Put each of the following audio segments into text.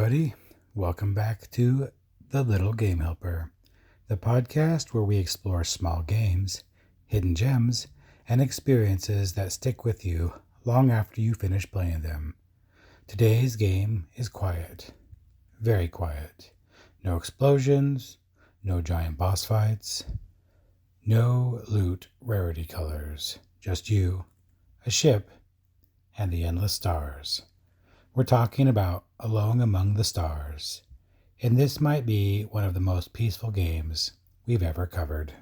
everybody. Welcome back to The Little Game Helper, the podcast where we explore small games, hidden gems, and experiences that stick with you long after you finish playing them. Today's game is quiet. Very quiet. No explosions, no giant boss fights, no loot rarity colors. Just you, a ship, and the endless stars. We're talking about Alone Among the Stars, and this might be one of the most peaceful games we've ever covered.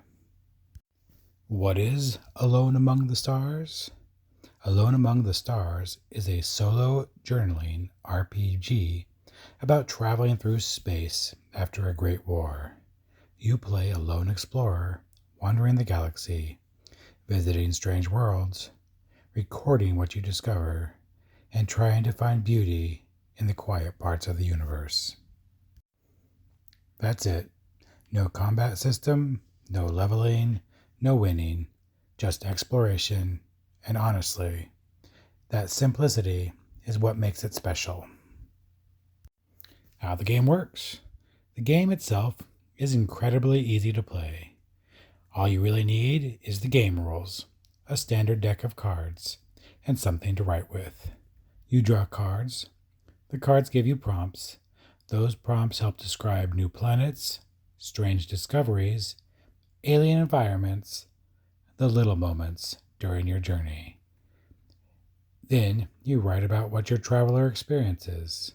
What is Alone Among the Stars? Alone Among the Stars is a solo journaling RPG about traveling through space after a great war. You play a lone explorer wandering the galaxy, visiting strange worlds, recording what you discover, and trying to find beauty in the quiet parts of the universe. That's it. No combat system, no leveling, no winning, just exploration, and honestly, that simplicity is what makes it special. How the game works. The game itself is incredibly easy to play. All you really need is the game rules, a standard deck of cards, and something to write with. You draw cards. The cards give you prompts. Those prompts help describe new planets, strange discoveries, alien environments, the little moments during your journey. Then you write about what your traveler experiences.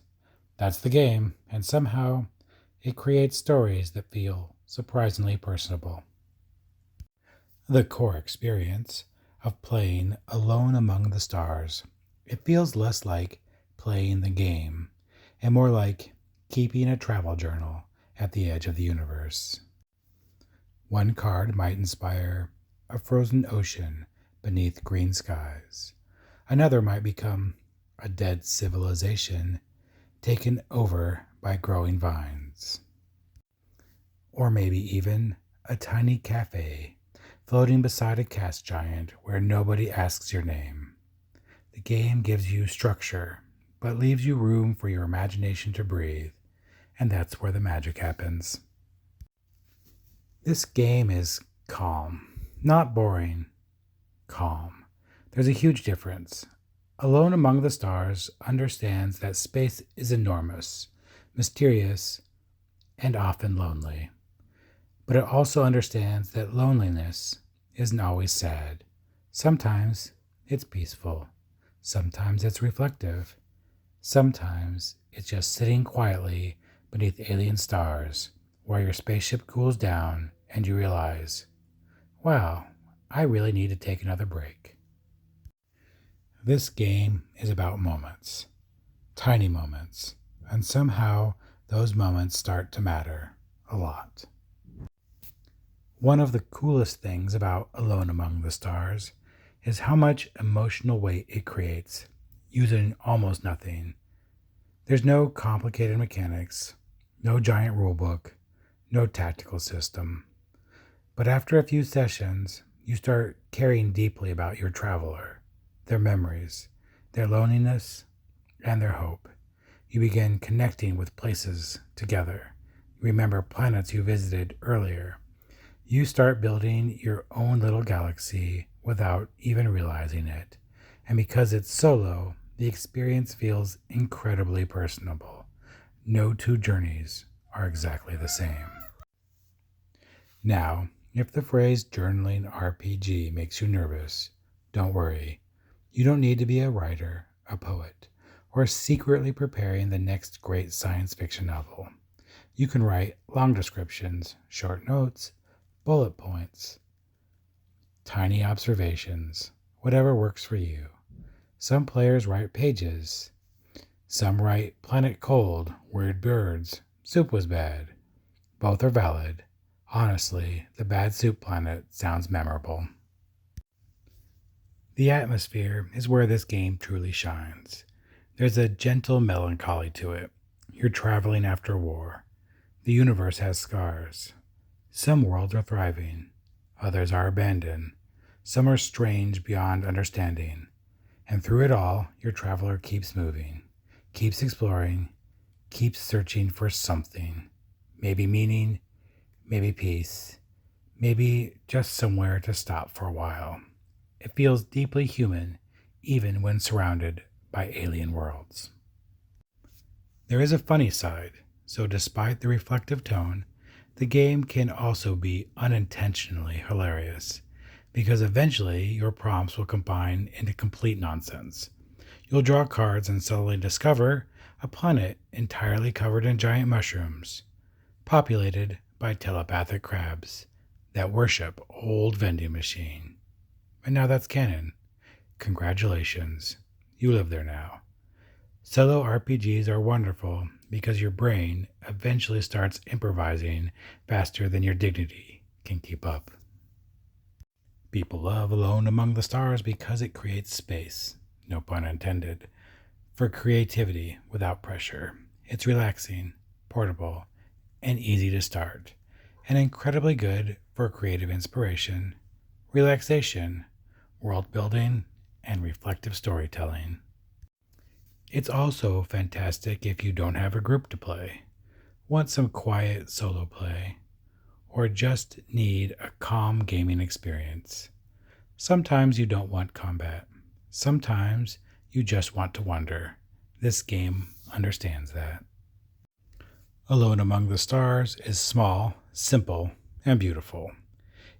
That's the game, and somehow it creates stories that feel surprisingly personable. The core experience of playing Alone Among the Stars. It feels less like playing the game and more like keeping a travel journal at the edge of the universe. One card might inspire a frozen ocean beneath green skies. Another might become a dead civilization taken over by growing vines. Or maybe even a tiny cafe floating beside a gas giant where nobody asks your name. The game gives you structure, but leaves you room for your imagination to breathe, and that's where the magic happens. This game is calm, not boring, calm. There's a huge difference. Alone Among the Stars understands that space is enormous, mysterious, and often lonely. But it also understands that loneliness isn't always sad. Sometimes it's peaceful. Sometimes it's reflective. Sometimes it's just sitting quietly beneath alien stars while your spaceship cools down and you realize, wow, I really need to take another break. This game is about moments, tiny moments, and somehow those moments start to matter a lot. One of the coolest things about Alone Among the Stars is how much emotional weight it creates, using almost nothing. There's no complicated mechanics, no giant rulebook, no tactical system. But after a few sessions, you start caring deeply about your traveler, their memories, their loneliness, and their hope. You begin connecting with places together. You remember planets you visited earlier. You start building your own little galaxy without even realizing it. And because it's solo, the experience feels incredibly personable. No two journeys are exactly the same. Now, if the phrase journaling RPG makes you nervous, don't worry. You don't need to be a writer, a poet, or secretly preparing the next great science fiction novel. You can write long descriptions, short notes, bullet points, tiny observations, whatever works for you. Some players write pages. Some write planet cold, weird birds, soup was bad. Both are valid. Honestly, the bad soup planet sounds memorable. The atmosphere is where this game truly shines. There's a gentle melancholy to it. You're traveling after war. The universe has scars. Some worlds are thriving. Others are abandoned. Some are strange beyond understanding. And through it all, your traveler keeps moving, keeps exploring, keeps searching for something. Maybe meaning, maybe peace, maybe just somewhere to stop for a while. It feels deeply human, even when surrounded by alien worlds. There is a funny side, so despite the reflective tone, the game can also be unintentionally hilarious, because eventually your prompts will combine into complete nonsense. You'll draw cards and suddenly discover a planet entirely covered in giant mushrooms, populated by telepathic crabs that worship old vending machine. And now that's canon. Congratulations, you live there now. Solo RPGs are wonderful because your brain eventually starts improvising faster than your dignity can keep up. People love Alone Among the Stars because it creates space, no pun intended, for creativity without pressure. It's relaxing, portable, and easy to start, and incredibly good for creative inspiration, relaxation, world building, and reflective storytelling. It's also fantastic if you don't have a group to play, want some quiet solo play, or just need a calm gaming experience. Sometimes you don't want combat. Sometimes you just want to wonder. This game understands that. Alone Among the Stars is small, simple, and beautiful.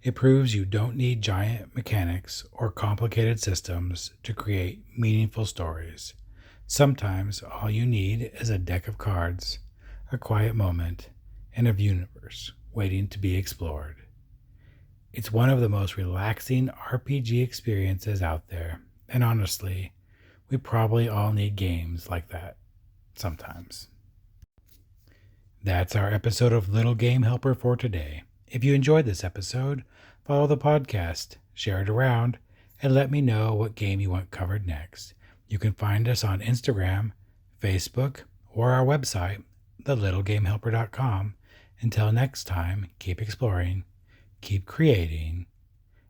It proves you don't need giant mechanics or complicated systems to create meaningful stories. Sometimes all you need is a deck of cards, a quiet moment, and a universe waiting to be explored. It's one of the most relaxing RPG experiences out there, and honestly, we probably all need games like that sometimes. That's our episode of Little Game Helper for today. If you enjoyed this episode, follow the podcast, share it around, and let me know what game you want covered next. You can find us on Instagram, Facebook, or our website, thelittlegamehelper.com. Until next time, keep exploring, keep creating,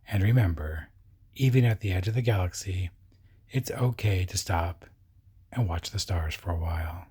and remember, even at the edge of the galaxy, it's okay to stop and watch the stars for a while.